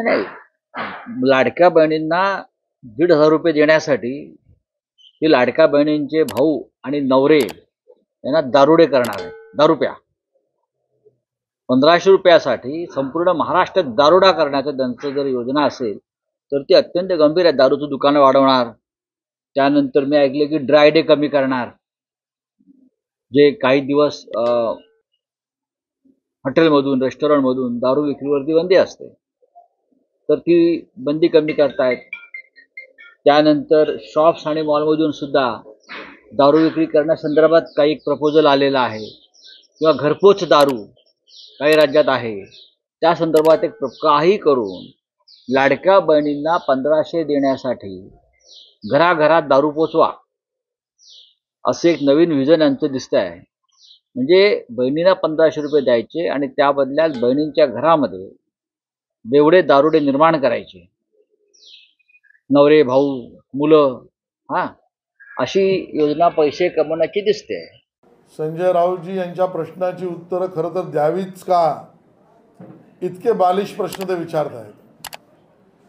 नाही, लाडक्या बहिणींना 1,500 रुपये देण्यासाठी हे लाडक्या बहिणींचे भाऊ आणि नवरे यांना दारुडे करणार आहे. दारू प्या. 1,500 रुपयासाठी संपूर्ण महाराष्ट्रात दारुडा करण्याचं त्यांचं जर योजना असेल तर ती अत्यंत गंभीर आहे. दारूचं दुकानं वाढवणार, त्यानंतर मी ऐकलं की ड्राय डे कमी करणार, जे काही दिवस हॉटेलमधून रेस्टॉरंटमधून दारू विक्रीवरती बंदी असते तर ती बंदी कमी करतायत. त्यानंतर शॉप्स आणि मॉलमधून सुद्धा दारू विक्री करण्यासंदर्भात काही प्रपोजल आलेला आहे, किंवा घरपोच दारू काही राज्यात आहे, त्या संदर्भात एक काही करून लाडक्या बहिणींना 1,500 देण्यासाठी घराघरात दारू पोचवा, असे एक नवीन विजन यांचं दिसतं आहे. म्हणजे बहिणींना 1,500 रुपये द्यायचे आणि त्या बदल्यात बहिणींच्या घरामध्ये बेवडे दारुडे निर्माण करायचे, नवरे भाऊ मुलं, अशी योजना पैसे कमवण्याची दिसते. संजय राऊतजी यांच्या प्रश्नाची उत्तरं खरं तर द्यावीच का, इतके बालिश प्रश्न ते विचारत आहेत.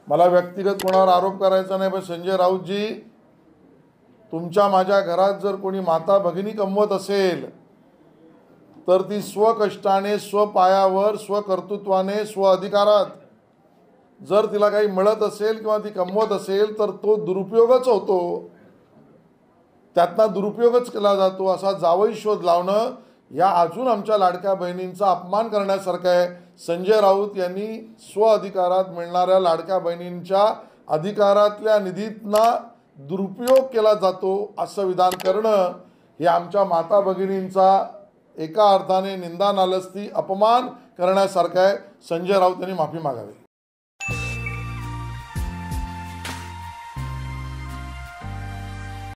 मला व्यक्तिगत कोणावर आरोप करायचा नाही, पण संजय राऊतजी, तुमच्या माझ्या घरात जर कोणी माता भगिनी कमवत असेल तर ती स्वकष्टाने, स्वपायावर, स्वकर्तृत्वाने, स्वअधिकारात जर तिला काही मिळत असेल किंवा ती कमवत असेल तर तो दुरुपयोगच होतो, त्यातनं दुरुपयोगच केला जातो. असा जावई शोध लावणं या अजून आमच्या लाडक्या बहिणींचा अपमान करण्यासारखं आहे. संजय राऊत यांनी स्वअधिकारात मिळणाऱ्या लाडक्या बहिणींच्या अधिकारातल्या निधीतना दुरुपयोग केला जातो असं विधान करणं हे आमच्या माता भगिनींचा एका अर्थाने निंदा नालस्ती अपमान करण्यासारखं आहे. संजय राऊत यांनी माफी मागावी.